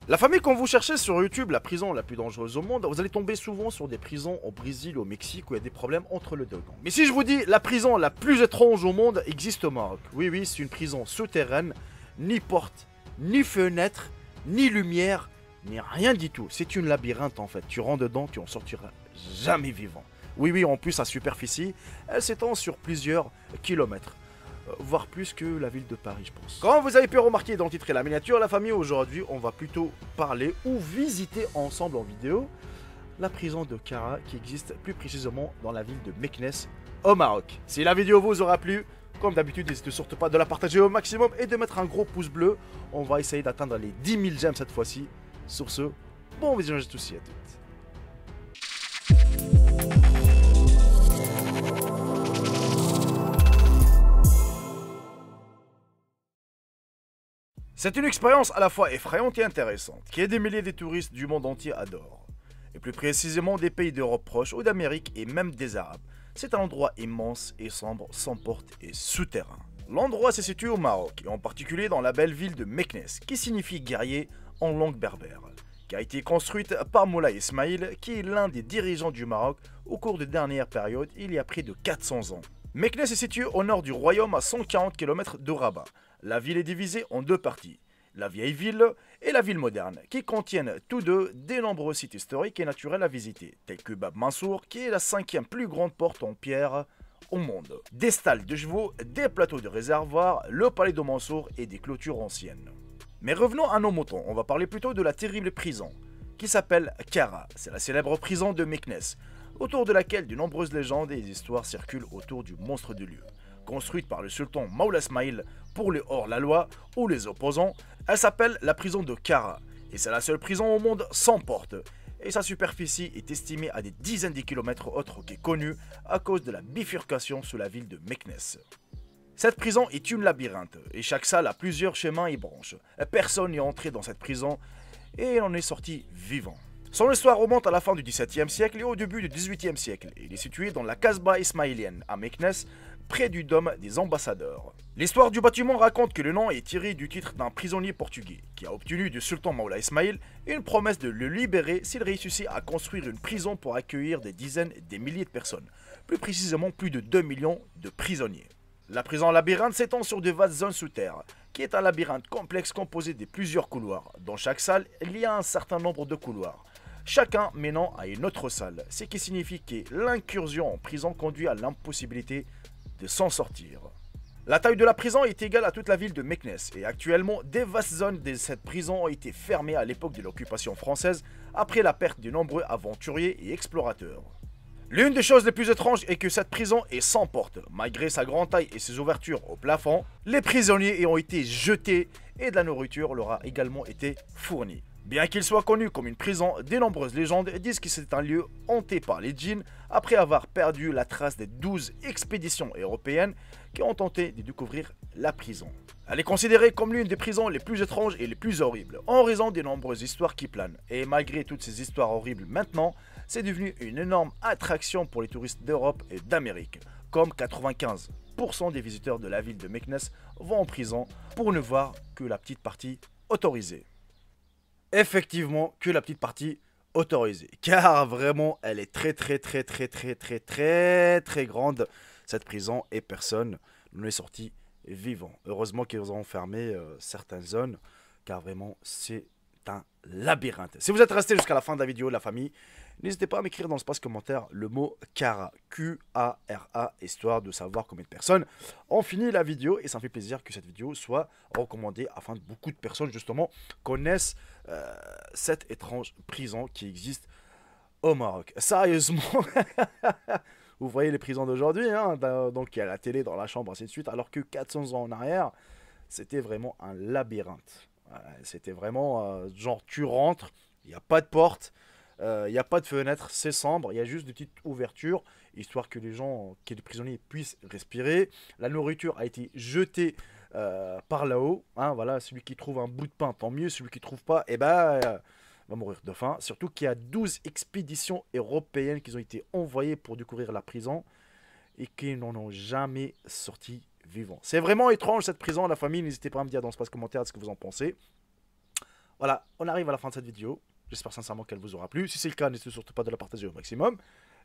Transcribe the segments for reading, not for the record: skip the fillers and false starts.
La famille, quand vous cherchez sur YouTube la prison la plus dangereuse au monde, vous allez tomber souvent sur des prisons au Brésil, au Mexique, où il y a des problèmes entre le deux gangs. Mais si je vous dis la prison la plus étrange au monde existe au Maroc, oui, oui, c'est une prison souterraine, ni porte, ni fenêtre, ni lumière, ni rien du tout. C'est une labyrinthe en fait. Tu rentres dedans, tu en sortiras jamais vivant. Oui, oui, en plus, sa superficie, elle s'étend sur plusieurs kilomètres. Voire plus que la ville de Paris, je pense. Comme vous avez pu remarquer dans le titre et la miniature, la famille, aujourd'hui, on va plutôt parler ou visiter ensemble en vidéo la prison de Kara qui existe plus précisément dans la ville de Meknes au Maroc. Si la vidéo vous aura plu, comme d'habitude, n'hésitez surtout pas de la partager au maximum et de mettre un gros pouce bleu. On va essayer d'atteindre les 10 000 j'aime cette fois-ci. Sur ce, bon visionnage à tous et à toutes. C'est une expérience à la fois effrayante et intéressante, qui des milliers de touristes du monde entier adorent. Et plus précisément des pays d'Europe proche ou d'Amérique et même des Arabes. C'est un endroit immense et sombre, sans porte et souterrain. L'endroit se situe au Maroc, et en particulier dans la belle ville de Meknes, qui signifie guerrier en langue berbère, qui a été construite par Moulay Ismail, qui est l'un des dirigeants du Maroc au cours de dernière période, il y a près de 400 ans. Meknes est située au nord du royaume à 140 km de Rabat. La ville est divisée en deux parties, la vieille ville et la ville moderne, qui contiennent tous deux des nombreux sites historiques et naturels à visiter, tels que Bab Mansour, qui est la 5e plus grande porte en pierre au monde, des stalles de chevaux, des plateaux de réservoirs, le palais de Mansour et des clôtures anciennes. Mais revenons à nos moutons, on va parler plutôt de la terrible prison, qui s'appelle Kara. C'est la célèbre prison de Meknes, autour de laquelle de nombreuses légendes et histoires circulent autour du monstre du lieu. Construite par le sultan Moulay Ismail pour les hors-la-loi ou les opposants, elle s'appelle la prison de Kara, et c'est la seule prison au monde sans porte, et sa superficie est estimée à des dizaines de kilomètres autres qu'est connue à cause de la bifurcation sous la ville de Meknes. Cette prison est une labyrinthe, et chaque salle a plusieurs chemins et branches. Personne n'est entré dans cette prison, et il en est sorti vivant. Son histoire remonte à la fin du XVIIe siècle et au début du XVIIIe siècle. Il est situé dans la Casbah ismaélienne, à Meknes, près du dôme des ambassadeurs. L'histoire du bâtiment raconte que le nom est tiré du titre d'un prisonnier portugais, qui a obtenu du sultan Moulay Ismail une promesse de le libérer s'il réussissait à construire une prison pour accueillir des dizaines et des milliers de personnes, plus précisément plus de 2 millions de prisonniers. La prison labyrinthe s'étend sur de vastes zones sous terre, qui est un labyrinthe complexe composé de plusieurs couloirs. Dans chaque salle, il y a un certain nombre de couloirs, chacun menant à une autre salle, ce qui signifie que l'incursion en prison conduit à l'impossibilité de s'en sortir. La taille de la prison est égale à toute la ville de Meknes et actuellement, des vastes zones de cette prison ont été fermées à l'époque de l'occupation française après la perte de nombreux aventuriers et explorateurs. L'une des choses les plus étranges est que cette prison est sans porte. Malgré sa grande taille et ses ouvertures au plafond, les prisonniers y ont été jetés et de la nourriture leur a également été fournie. Bien qu'il soit connu comme une prison, de nombreuses légendes disent que c'est un lieu hanté par les djinns après avoir perdu la trace des 12 expéditions européennes qui ont tenté de découvrir la prison. Elle est considérée comme l'une des prisons les plus étranges et les plus horribles, en raison des nombreuses histoires qui planent. Et malgré toutes ces histoires horribles maintenant, c'est devenu une énorme attraction pour les touristes d'Europe et d'Amérique, comme 95% des visiteurs de la ville de Meknes vont en prison pour ne voir que la petite partie autorisée. Effectivement, que la petite partie autorisée, car vraiment elle est très grande cette prison et personne ne est sorti vivant. Heureusement qu'ils ont fermé certaines zones, car vraiment c'est un labyrinthe. Si vous êtes resté jusqu'à la fin de la vidéo, la famille, n'hésitez pas à m'écrire dans l'espace commentaire le mot Kara, Q-A-R-A, histoire de savoir combien de personnes ont fini la vidéo. Et ça me fait plaisir que cette vidéo soit recommandée afin que beaucoup de personnes justement connaissent cette étrange prison qui existe au Maroc. Sérieusement, vous voyez les prisons d'aujourd'hui, hein, donc il y a la télé dans la chambre, ainsi de suite, alors que 400 ans en arrière, c'était vraiment un labyrinthe. C'était vraiment genre tu rentres, il n'y a pas de porte, il n'y a pas de fenêtre, c'est sombre, il y a juste des petites ouvertures, histoire que les gens, que les prisonniers puissent respirer. La nourriture a été jetée par là-haut, hein, voilà, celui qui trouve un bout de pain, tant mieux, celui qui ne trouve pas, eh ben, va mourir de faim. Surtout qu'il y a 12 expéditions européennes qui ont été envoyées pour découvrir la prison et qui n'en ont jamais sorti vivant. C'est vraiment étrange cette prison, la famille, n'hésitez pas à me dire dans l'espace commentaire ce que vous en pensez. Voilà, on arrive à la fin de cette vidéo. J'espère sincèrement qu'elle vous aura plu. Si c'est le cas, n'hésitez surtout pas de la partager au maximum.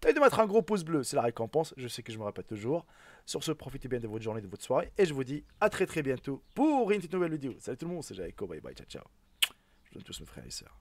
Et de mettre un gros pouce bleu, c'est la récompense. Je sais que je me répète toujours. Sur ce, profitez bien de votre journée, de votre soirée. Et je vous dis à très bientôt pour une petite nouvelle vidéo. Salut tout le monde, c'est Jaiko. Bye bye, ciao ciao. Je vous donne tous mes frères et sœurs.